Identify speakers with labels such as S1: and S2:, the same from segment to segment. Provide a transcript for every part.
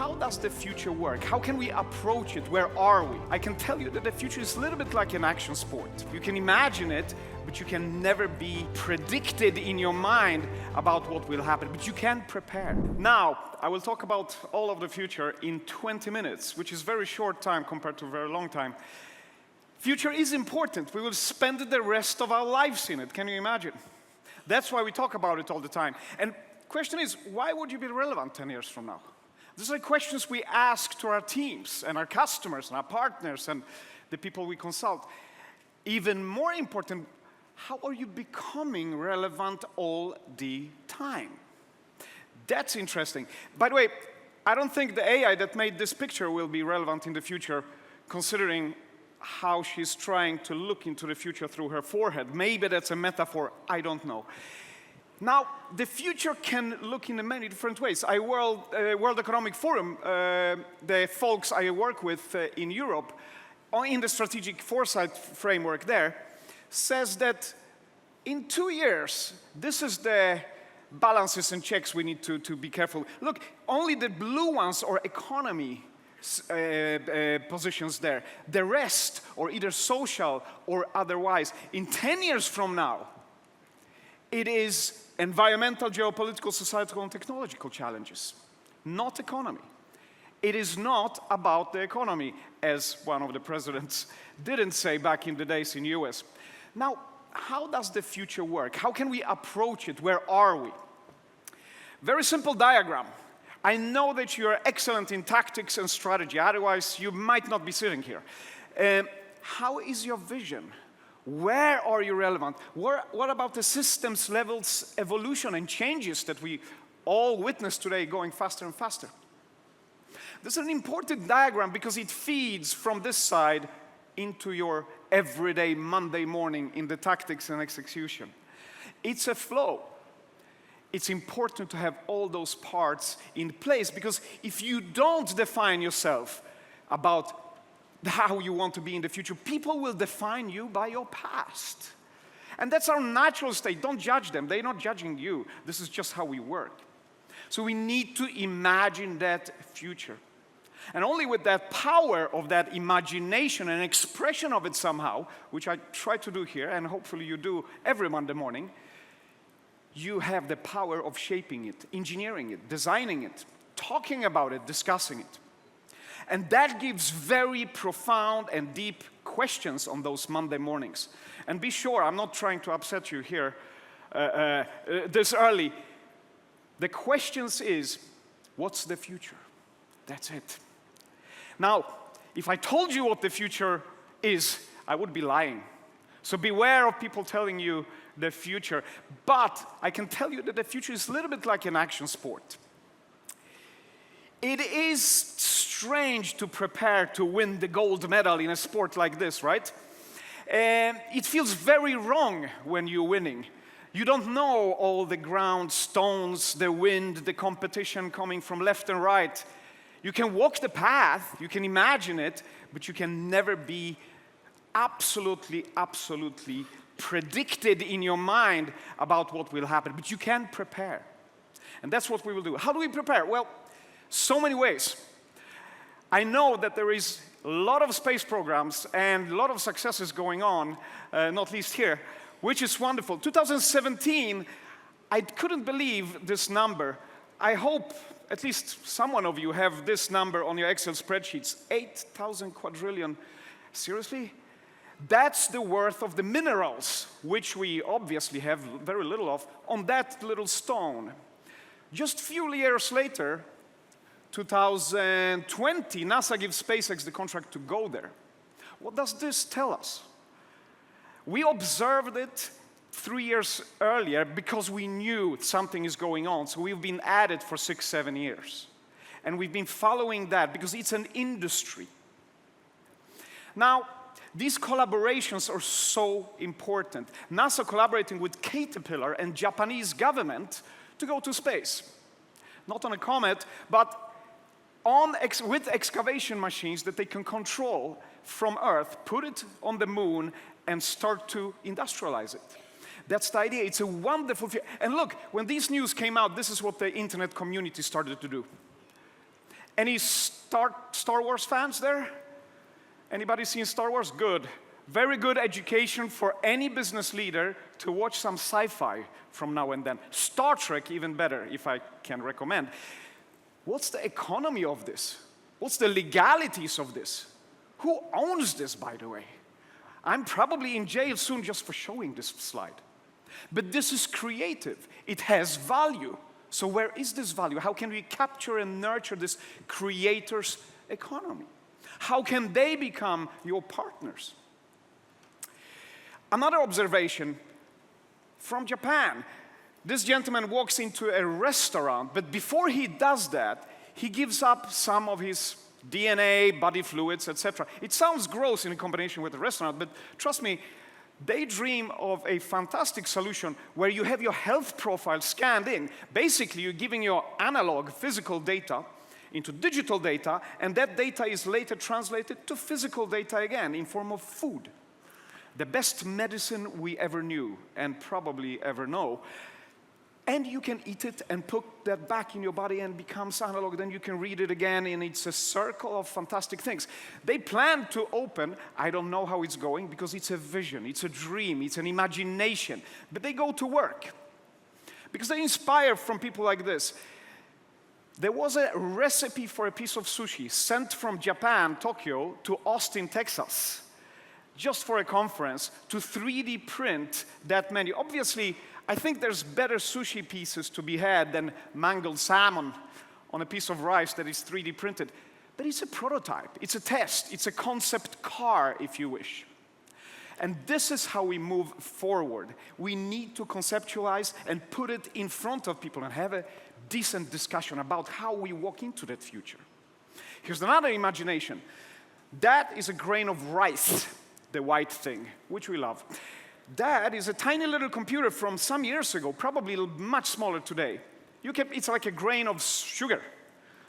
S1: how does the future work? How can we approach it? Where are we? I can tell you that the future is a little bit like an action sport. You can imagine it, but you can never be predicted in your mind about what will happen, but you can prepare. Now, I will talk about all of the future in 20 minutes, which is very short time compared to a very long time. Future is important. We will spend the rest of our lives in it. Can you imagine? That's why we talk about it all the time. And question is, why would you be relevant 10 years from now? These are questions we ask to our teams and our customers and our partners and the people we consult. Even more important, how are you becoming relevant all the time? That's interesting. By the way, I don't think the AI that made this picture will be relevant in the future, considering how she's trying to look into the future through her forehead. Maybe that's a metaphor, I don't know. Now, the future can look in many different ways. World Economic Forum, the folks I work with in Europe, in the strategic foresight framework there, says that in 2 years, this is the balances and checks we need to be careful. Look, only the blue ones are economy positions there. The rest, or either social or otherwise, in 10 years from now, it is environmental, geopolitical, societal, and technological challenges, not economy. It is not about the economy, as one of the presidents didn't say back in the days in the US. Now, how does the future work? How can we approach it? Where are we? Very simple diagram. I know that you are excellent in tactics and strategy, otherwise you might not be sitting here. How is your vision? Where are you relevant? What about the systems levels evolution and changes that we all witness today going faster and faster? This is an important diagram because it feeds from this side into your everyday Monday morning in the tactics and execution. It's a flow. It's important to have all those parts in place because if you don't define yourself about how you want to be in the future, people will define you by your past. And that's our natural state. Don't judge them. They're not judging you. This is just how we work. So we need to imagine that future. And only with that power of that imagination and expression of it somehow, which I try to do here, and hopefully you do every Monday morning, you have the power of shaping it, engineering it, designing it, talking about it, discussing it. And that gives very profound and deep questions on those Monday mornings. And be sure, I'm not trying to upset you here this early. The questions is, what's the future? That's it. Now, if I told you what the future is, I would be lying. So beware of people telling you the future. But I can tell you that the future is a little bit like an action sport. It is strange to prepare to win the gold medal in a sport like this, right? It feels very wrong when you're winning. You don't know all the ground, stones, the wind, the competition coming from left and right. You can walk the path, you can imagine it, but you can never be absolutely predicted in your mind about what will happen. But you can prepare. And that's what we will do. How do we prepare? Well, so many ways. I know that there is a lot of space programs and a lot of successes going on, not least here, which is wonderful. 2017, I couldn't believe this number. I hope at least someone of you have this number on your Excel spreadsheets. 8,000 quadrillion. Seriously? That's the worth of the minerals, which we obviously have very little of, on that little stone. Just a few years later, 2020, NASA gives SpaceX the contract to go there. What does this tell us? We observed it 3 years earlier because we knew something is going on. So we've been at it for 6-7 years. And we've been following that because it's an industry. Now, these collaborations are so important. NASA collaborating with Caterpillar and Japanese government to go to space. Not on a comet, but with excavation machines that they can control from Earth, put it on the moon, and start to industrialize it. That's the idea. It's a wonderful and look, when these news came out, this is what the internet community started to do. Any Star Wars fans there? Anybody seen Star Wars? Good. Very good education for any business leader to watch some sci-fi from now and then. Star Trek, even better, if I can recommend. What's the economy of this? What's the legalities of this? Who owns this, by the way? I'm probably in jail soon just for showing this slide. But this is creative. It has value. So where is this value? How can we capture and nurture this creator's economy? How can they become your partners? Another observation from Japan. This gentleman walks into a restaurant, but before he does that, he gives up some of his DNA, body fluids, etc. It sounds gross in combination with the restaurant, but trust me, they dream of a fantastic solution where you have your health profile scanned in. Basically, you're giving your analog physical data into digital data, and that data is later translated to physical data again in form of food. The best medicine we ever knew and probably ever know. And you can eat it and put that back in your body and becomes analog. Then you can read it again, and it's a circle of fantastic things. They plan to open, I don't know how it's going, because it's a vision, it's a dream, it's an imagination. But they go to work. Because they inspire from people like this. There was a recipe for a piece of sushi sent from Japan, Tokyo, to Austin, Texas, just for a conference, to 3D print that menu. Obviously, I think there's better sushi pieces to be had than mangled salmon on a piece of rice that is 3D printed. But it's a prototype, it's a test, it's a concept car, if you wish. And this is how we move forward. We need to conceptualize and put it in front of people and have a decent discussion about how we walk into that future. Here's another imagination. That is a grain of rice, the white thing, which we love. That is a tiny little computer from some years ago, probably much smaller today. It's like a grain of sugar.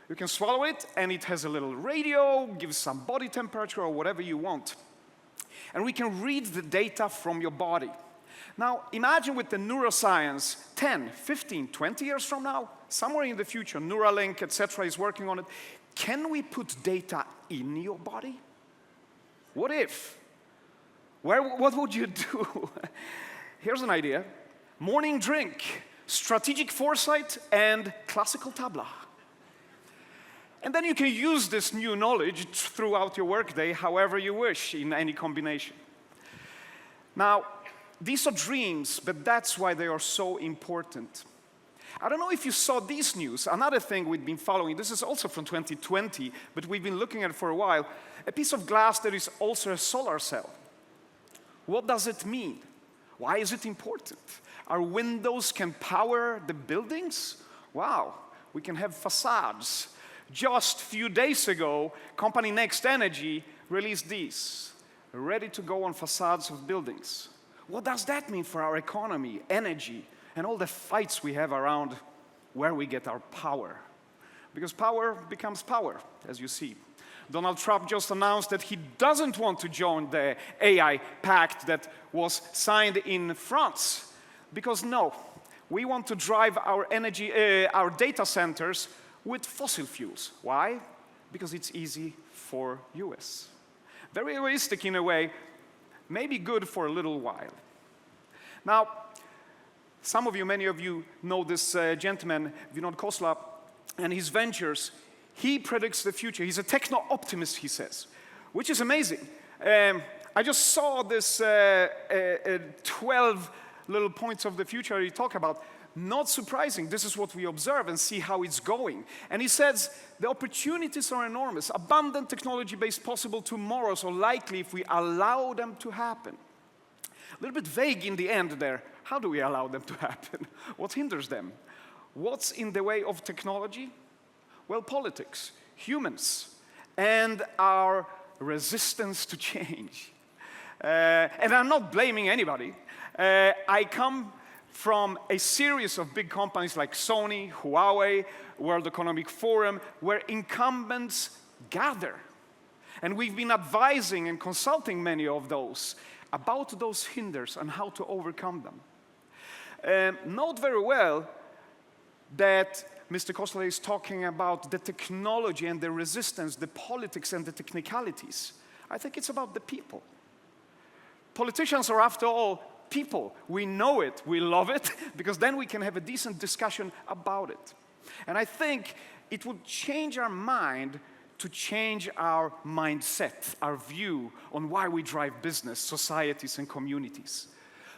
S1: You can swallow it, and it has a little radio, gives some body temperature or whatever you want. And we can read the data from your body. Now, imagine with the neuroscience, 10, 15, 20 years from now, somewhere in the future, Neuralink, etc., is working on it. Can we put data in your body? What if? What would you do? Here's an idea. Morning drink, strategic foresight, and classical tabla. And then you can use this new knowledge throughout your workday however you wish in any combination. Now, these are dreams, but that's why they are so important. I don't know if you saw these news. Another thing we've been following, this is also from 2020, but we've been looking at it for a while. A piece of glass that is also a solar cell. What does it mean? Why is it important? Our windows can power the buildings? Wow, we can have facades. Just a few days ago, company Next Energy released these, ready to go on facades of buildings. What does that mean for our economy, energy, and all the fights we have around where we get our power? Because power becomes power, as you see. Donald Trump just announced that he doesn't want to join the AI pact that was signed in France. Because no, we want to drive our energy, our data centers with fossil fuels. Why? Because it's easy for US. Very egoistic in a way, maybe good for a little while. Now, some of you, many of you know this gentleman, Vinod Khosla, and his ventures. He predicts the future. He's a techno-optimist, he says, which is amazing. I just saw this 12 little points of the future he talked about. Not surprising. This is what we observe and see how it's going. And he says the opportunities are enormous. Abundant technology-based possible tomorrows are likely if we allow them to happen. A little bit vague in the end there. How do we allow them to happen? What hinders them? What's in the way of technology? Well, politics, humans, and our resistance to change. And I'm not blaming anybody. I come from a series of big companies like Sony, Huawei, World Economic Forum, where incumbents gather. And we've been advising and consulting many of those about those hinders and how to overcome them. Note very well that Mr. Kostler is talking about the technology and the resistance, the politics and the technicalities. I think it's about the people. Politicians are, after all, people. We know it, we love it, because then we can have a decent discussion about it. And I think it would change our mind to change our mindset, our view on why we drive business, societies, and communities.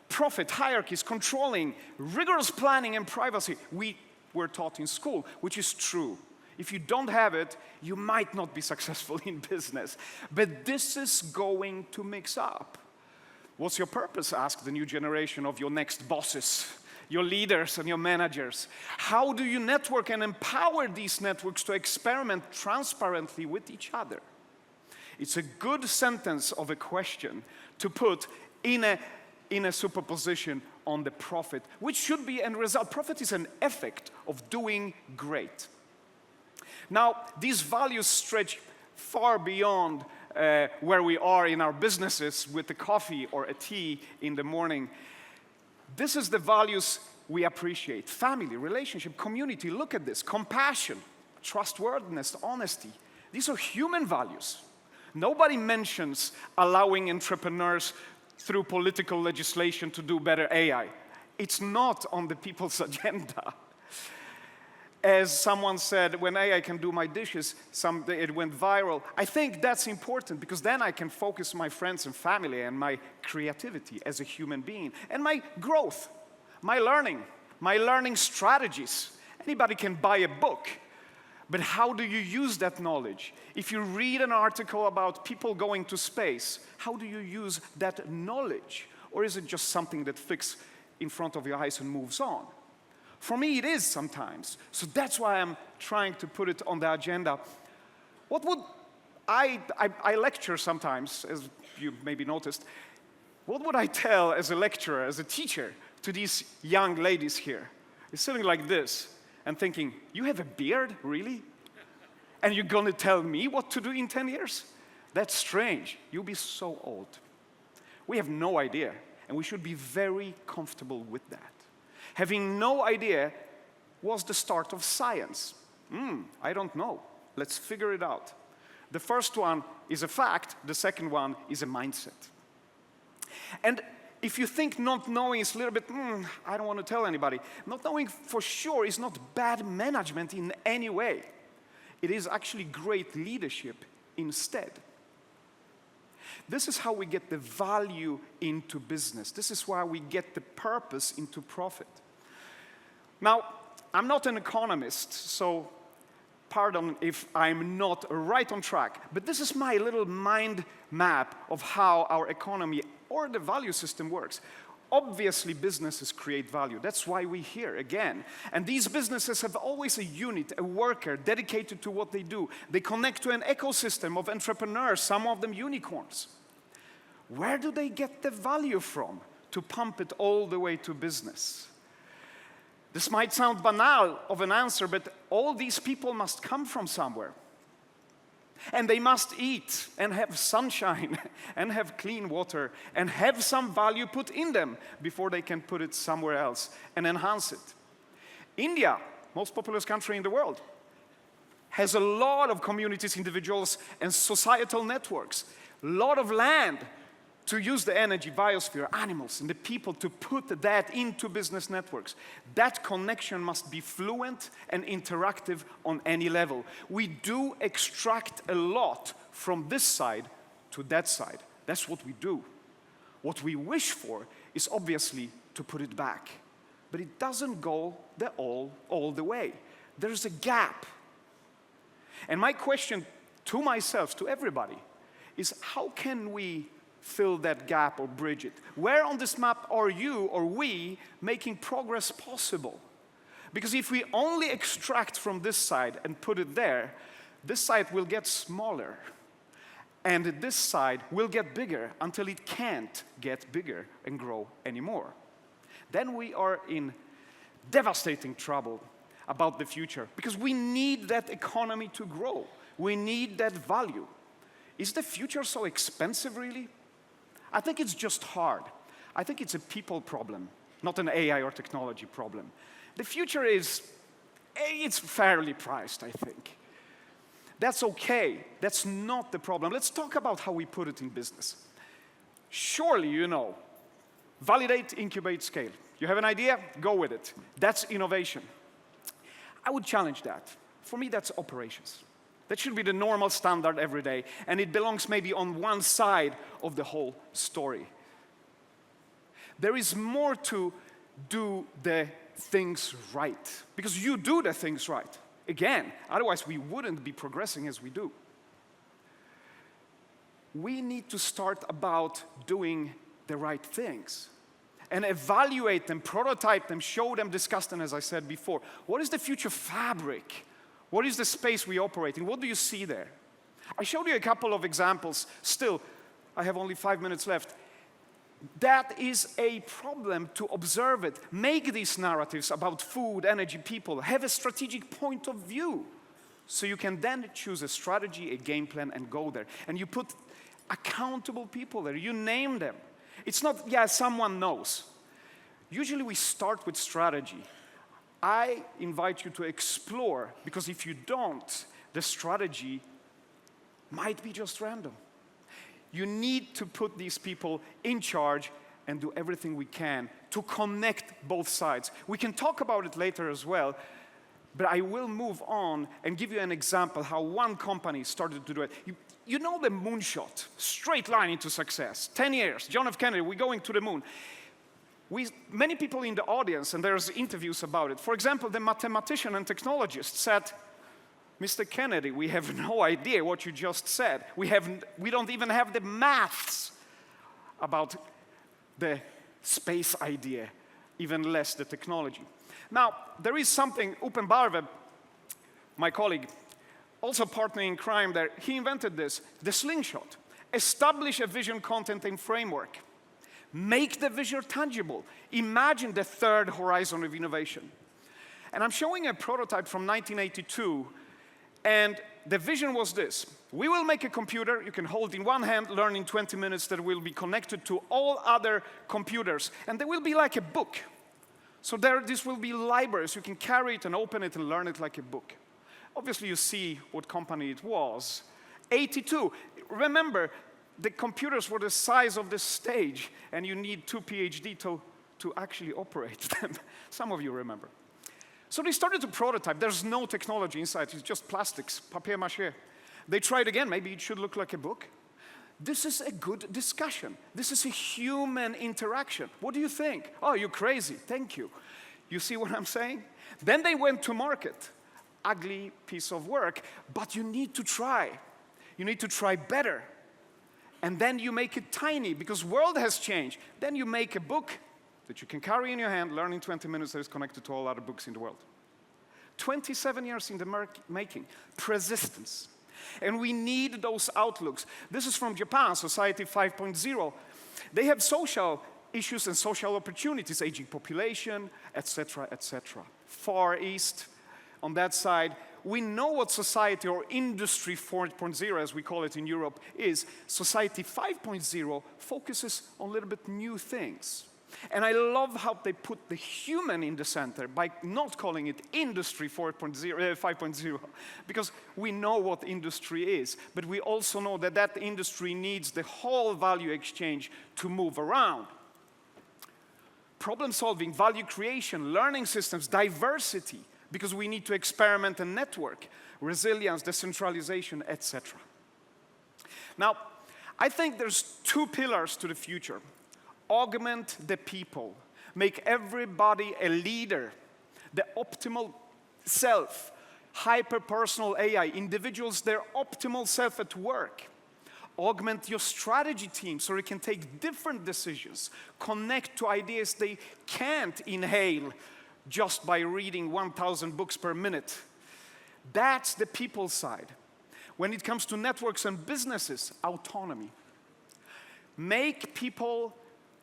S1: Profit, hierarchies, controlling, rigorous planning, and privacy. We were taught in school, which is true. If you don't have it, you might not be successful in business. But this is going to mix up. What's your purpose? Ask the new generation of your next bosses, your leaders and your managers. How do you network and empower these networks to experiment transparently with each other? It's a good sentence of a question to put in a superposition on the profit, which should be end result. Profit is an effect of doing great. Now, these values stretch far beyond where we are in our businesses with the coffee or a tea in the morning. This is the values we appreciate. Family, relationship, community. Look at this. Compassion, trustworthiness, honesty. These are human values. Nobody mentions allowing entrepreneurs through political legislation to do better AI. It's not on the people's agenda. As someone said, when AI can do my dishes, it went viral. I think that's important because then I can focus my friends and family and my creativity as a human being and my growth, my learning strategies. Anybody can buy a book, but how do you use that knowledge? If you read an article about people going to space, how do you use that knowledge? Or is it just something that fixes in front of your eyes and moves on? For me, it is sometimes. So that's why I'm trying to put it on the agenda. What would I lecture sometimes, as you maybe noticed. What would I tell as a lecturer, as a teacher, to these young ladies here? They're sitting like this and thinking, you have a beard, really? And you're going to tell me what to do in 10 years? That's strange. You'll be so old. We have no idea, and we should be very comfortable with that. Having no idea was the start of science. I don't know. Let's figure it out. The first one is a fact. The second one is a mindset. And if you think not knowing is a little bit, I don't want to tell anybody. Not knowing for sure is not bad management in any way. It is actually great leadership instead. This is how we get the value into business. This is why we get the purpose into profit. Now, I'm not an economist, so pardon if I'm not right on track, but this is my little mind map of how our economy or the value system works. Obviously, businesses create value. That's why we're here again. And these businesses have always a unit, a worker dedicated to what they do. They connect to an ecosystem of entrepreneurs, some of them unicorns. Where do they get the value from to pump it all the way to business? This might sound banal of an answer, but all these people must come from somewhere. And they must eat and have sunshine and have clean water and have some value put in them before they can put it somewhere else and enhance it. India, most populous country in the world, has a lot of communities, individuals, and societal networks. A lot of land to use the energy, biosphere, animals, and the people to put that into business networks. That connection must be fluent and interactive on any level. We do extract a lot from this side to that side. That's what we do. What we wish for is obviously to put it back. But it doesn't go all the way. There's a gap. And my question to myself, to everybody, is how can we fill that gap or bridge it? Where on this map are you or we making progress possible? Because if we only extract from this side and put it there, this side will get smaller. And this side will get bigger until it can't get bigger and grow anymore. Then we are in devastating trouble about the future because we need that economy to grow. We need that value. Is the future so expensive, really? I think it's just hard. I think it's a people problem, not an AI or technology problem. The future is It's fairly priced, I think. That's okay. That's not the problem. Let's talk about how we put it in business. Surely you know, validate, incubate, scale. You have an idea? Go with it. That's innovation. I would challenge that. For me, that's operations. That should be the normal standard every day, and it belongs maybe on one side of the whole story. There is more to do the things right, because you do the things right. Again, otherwise we wouldn't be progressing as we do. We need to start about doing the right things and evaluate them, prototype them, show them, discuss them, as I said before. What is the future fabric? What is the space we operate in? What do you see there? I showed you a couple of examples. Still, I have only 5 minutes left. That is a problem to observe it. Make these narratives about food, energy, people. Have a strategic point of view. So you can then choose a strategy, a game plan, and go there. And you put accountable people there. You name them. It's not, yeah, someone knows. Usually we start with strategy. I invite you to explore, because if you don't, the strategy might be just random. You need to put these people in charge and do everything we can to connect both sides. We can talk about it later as well, but I will move on and give you an example how one company started to do it. You know the moonshot, straight line into success. 10 years, John F. Kennedy, we're going to the moon. Many people in the audience, and there's interviews about it. For example, the mathematician and technologist said, Mr. Kennedy, we have no idea what you just said. We don't even have the maths about the space idea, even less the technology. Now, there is something, Upen Barve, my colleague, also partner in crime there, he invented this, the slingshot. Establish a vision, content, and framework. Make the vision tangible. Imagine the third horizon of innovation. And I'm showing a prototype from 1982, and the vision was this. We will make a computer you can hold in one hand, learn in 20 minutes, that will be connected to all other computers. And there will be like a book. So this will be libraries. You can carry it and open it and learn it like a book. Obviously, you see what company it was. 82. Remember, the computers were the size of this stage, and you need 2 PhD to actually operate them. Some of you remember. So they started to prototype. There's no technology inside. It's just plastics, papier-mâché. They tried again. Maybe it should look like a book. This is a good discussion. This is a human interaction. What do you think? Oh, you're crazy. Thank you. You see what I'm saying? Then they went to market. Ugly piece of work, but you need to try. You need to try better. And then you make it tiny, because world has changed. Then you make a book that you can carry in your hand, learn in 20 minutes, that is connected to all other books in the world. 27 years in the making. Persistence. And we need those outlooks. This is from Japan, Society 5.0. They have social issues and social opportunities, aging population, etc., etc. Far East, on that side, we know what society, or industry 4.0, as we call it in Europe, is. Society 5.0 focuses on a little bit new things. And I love how they put the human in the center by not calling it industry 5.0, because we know what industry is, but we also know that that industry needs the whole value exchange to move around. Problem solving, value creation, learning systems, diversity, because we need to experiment and network, resilience, decentralization, etc. Now, I think there's 2 pillars to the future. Augment the people. Make everybody a leader. The optimal self. Hyper-personal AI. Individuals, their optimal self at work. Augment your strategy team so they can take different decisions. Connect to ideas they can't inhale just by reading 1,000 books per minute. That's the people side. When it comes to networks and businesses, autonomy. Make people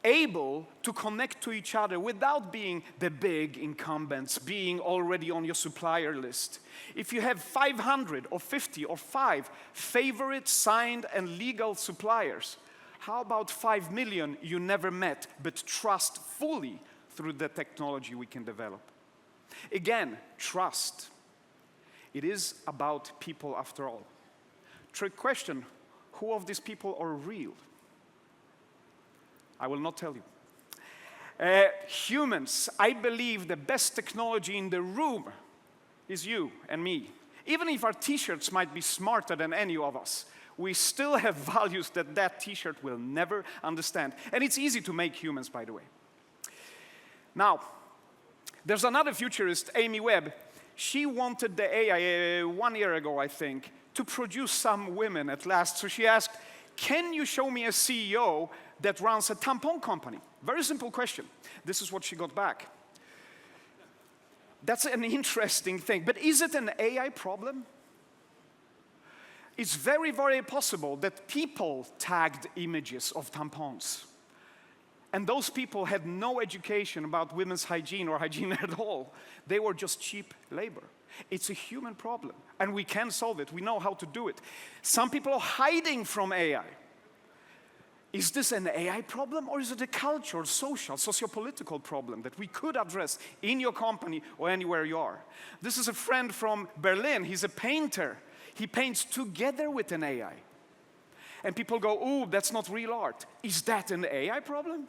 S1: able to connect to each other without being the big incumbents, being already on your supplier list. If you have 500 or 50 or 5 favorite signed and legal suppliers, how about 5 million you never met but trust fully through the technology we can develop? Again, trust. It is about people after all. Trick question, who of these people are real? I will not tell you. Humans, I believe the best technology in the room is you and me. Even if our t-shirts might be smarter than any of us, we still have values that that t-shirt will never understand. And it's easy to make humans, by the way. Now, there's another futurist, Amy Webb. She wanted the AI 1 year ago, I think, to produce some women at last. So she asked, can you show me a CEO that runs a tampon company? Very simple question. This is what she got back. That's an interesting thing. But is it an AI problem? It's very, very possible that people tagged images of tampons. And those people had no education about women's hygiene or hygiene at all. They were just cheap labor. It's a human problem, and we can solve it. We know how to do it. Some people are hiding from AI. Is this an AI problem, or is it a cultural, social, socio-political problem that we could address in your company or anywhere you are? This is a friend from Berlin. He's a painter. He paints together with an AI. And people go, ooh, that's not real art. Is that an AI problem?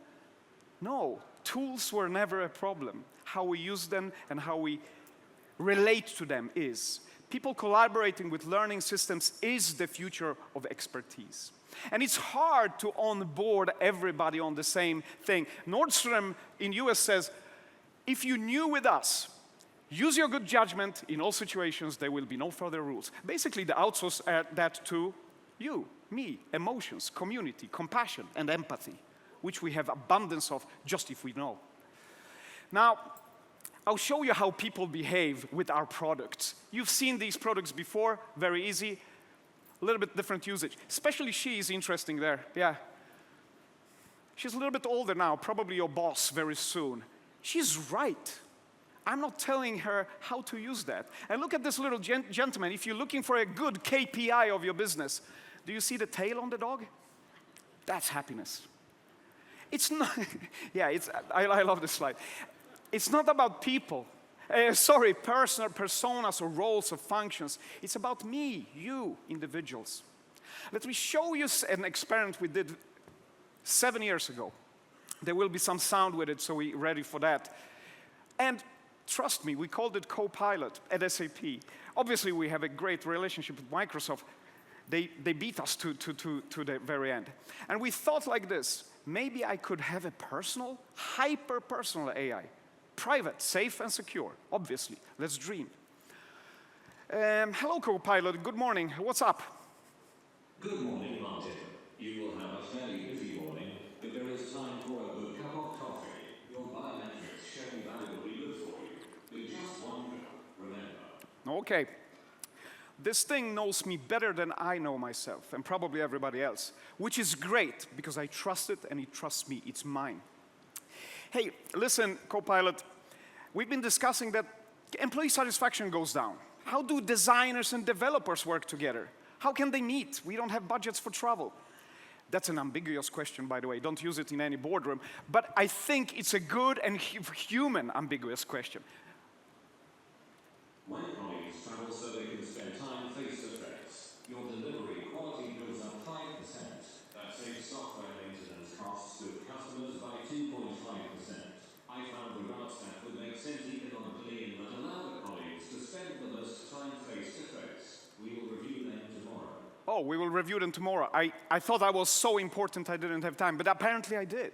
S1: No, tools were never a problem. How we use them and how we relate to them is. People collaborating with learning systems is the future of expertise. And it's hard to onboard everybody on the same thing. Nordstrom in US says, if you new with us, use your good judgment in all situations, there will be no further rules. Basically, they outsource that to you, me, emotions, community, compassion, and empathy, which we have abundance of just if we know. Now, I'll show you how people behave with our products. You've seen these products before, very easy. A little bit different usage. Especially she is interesting there, yeah. She's a little bit older now, probably your boss very soon. She's right. I'm not telling her how to use that. And look at this little gentleman. If you're looking for a good KPI of your business, do you see the tail on the dog? That's happiness. It's not, yeah, I love this slide. It's not about people. Personas or roles or functions. It's about me, you, individuals. Let me show you an experiment we did 7 years ago. There will be some sound with it, so we're ready for that. And trust me, we called it Copilot at SAP. Obviously, we have a great relationship with Microsoft. They beat us to the very end. And we thought like this, maybe I could have a personal, hyper-personal AI. Private, safe, and secure, obviously. Let's dream. Hello, Copilot. Good morning. What's up?
S2: Good morning, Martin. You will have a fairly busy morning, but there is time for a good cup of coffee. Your biometrics show valuably good for you. With just one go, remember.
S1: Okay. This thing knows me better than I know myself, and probably everybody else, which is great, because I trust it, and it trusts me. It's mine. Hey, listen, Copilot, we've been discussing that employee satisfaction goes down. How do designers and developers work together? How can they meet? We don't have budgets for travel. That's an ambiguous question, by the way. Don't use it in any boardroom. But I think it's a good and human ambiguous question.
S2: When colleagues travel so they can spend time face-to-face, your delivery quality goes up 5%. That saves software maintenance costs with customers by 2.5%. I found the route that would make sense economically and that allow the colleagues to spend the most time face-to-face. We will review them tomorrow.
S1: Oh, we will review them tomorrow. I thought I was so important I didn't have time, but apparently I did.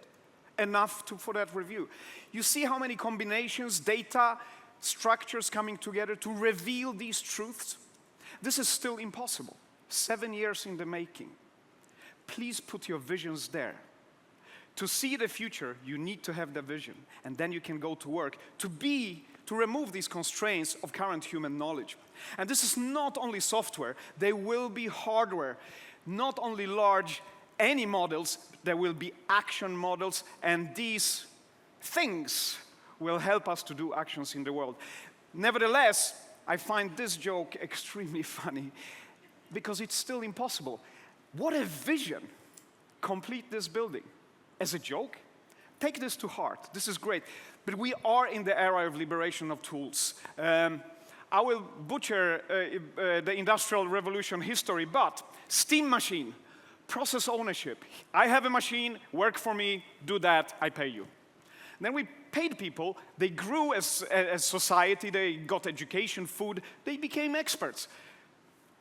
S1: Enough for that review. You see how many combinations, data, structures coming together to reveal these truths? This is still impossible. 7 years in the making. Please put your visions there. To see the future, you need to have the vision, and then you can go to work to remove these constraints of current human knowledge. And this is not only software, there will be hardware, not only large any models, there will be action models, and these things will help us to do actions in the world. Nevertheless, I find this joke extremely funny because it's still impossible. What a vision! Complete this building. As a joke, take this to heart. This is great. But we are in the era of liberation of tools. I will butcher the Industrial Revolution history, but steam machine, process ownership. I have a machine, work for me, do that, I pay you. Then we paid people, they grew as society, they got education, food, they became experts.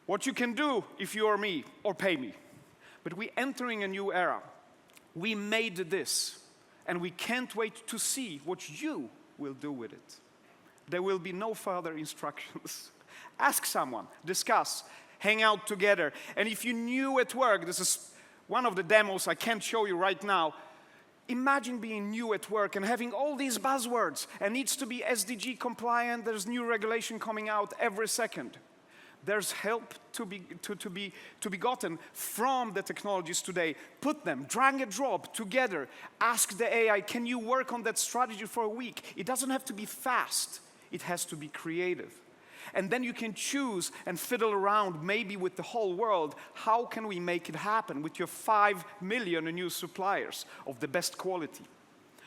S1: What you can do if you are me, or pay me. But we're entering a new era. We made this, and we can't wait to see what you will do with it. There will be no further instructions. Ask someone, discuss, hang out together. And if you're new at work, this is one of the demos I can't show you right now. Imagine being new at work and having all these buzzwords and needs to be SDG compliant. There's new regulation coming out every second. There's help to be gotten from the technologies today. Put them, drag and drop together. Ask the AI, can you work on that strategy for a week? It doesn't have to be fast. It has to be creative. And then you can choose and fiddle around maybe with the whole world. How can we make it happen with your 5 million new suppliers of the best quality?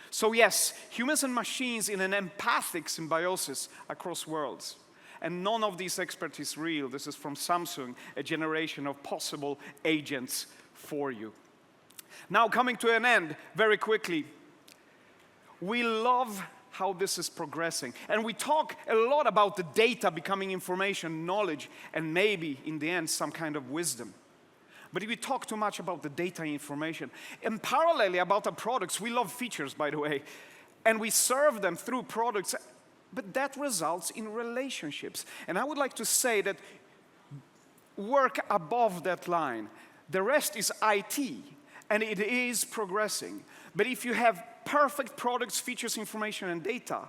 S1: So yes, humans and machines in an empathic symbiosis across worlds. And none of these experts is real. This is from Samsung, a generation of possible agents for you. Now coming to an end very quickly. We love how this is progressing. And we talk a lot about the data becoming information, knowledge, and maybe, in the end, some kind of wisdom. But if we talk too much about the data information, and parallelly about our products, we love features, by the way, and we serve them through products, but that results in relationships. And I would like to say that work above that line. The rest is IT, and it is progressing. But if you have perfect products, features, information, and data,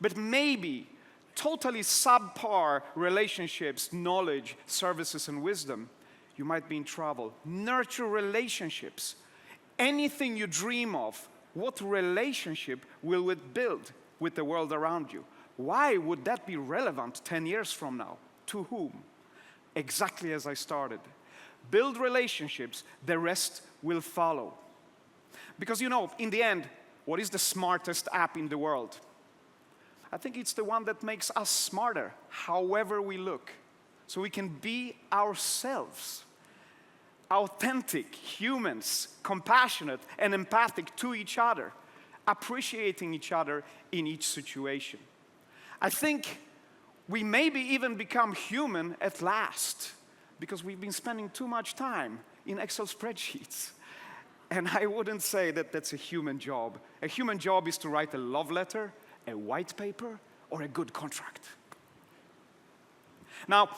S1: but maybe totally subpar relationships, knowledge, services, and wisdom, you might be in trouble. Nurture relationships. Anything you dream of, what relationship will it build with the world around you? Why would that be relevant 10 years from now? To whom? Exactly as I started. Build relationships, the rest will follow. Because you know, in the end, what is the smartest app in the world? I think it's the one that makes us smarter, however we look. So we can be ourselves. Authentic humans, compassionate and empathic to each other, appreciating each other in each situation. I think we maybe even become human at last because we've been spending too much time in Excel spreadsheets. And I wouldn't say that that's a human job. A human job is to write a love letter, a white paper, or a good contract. Now,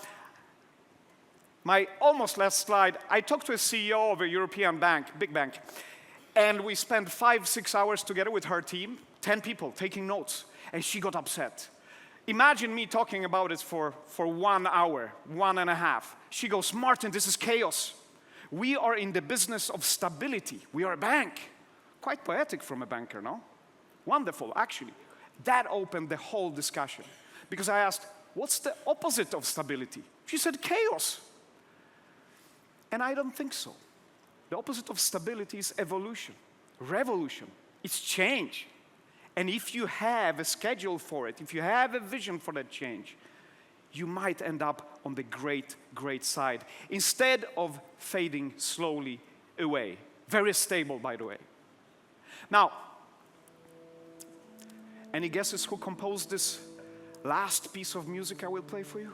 S1: my almost last slide, I talked to a CEO of a European bank, big bank, and we spent 5-6 hours together with her team, 10 people taking notes, and she got upset. Imagine me talking about it for 1 hour, 1.5. She goes, Martin, this is chaos. We are in the business of stability. We are a bank. Quite poetic from a banker, no? Wonderful, actually. That opened the whole discussion. Because I asked, what's the opposite of stability? She said, chaos. And I don't think so. The opposite of stability is evolution, revolution. It's change. And if you have a schedule for it, if you have a vision for that change, you might end up on the great, great side, instead of fading slowly away. Very stable, by the way. Now, any guesses who composed this last piece of music I will play for you?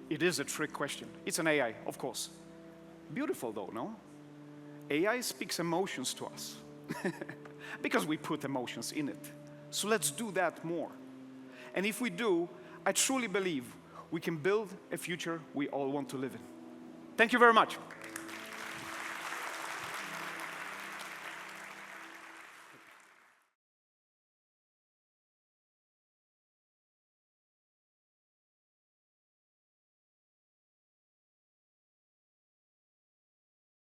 S1: It is a trick question. It's an AI, of course. Beautiful though, no? AI speaks emotions to us because we put emotions in it. So let's do that more. And if we do, I truly believe we can build a future we all want to live in. Thank you very much.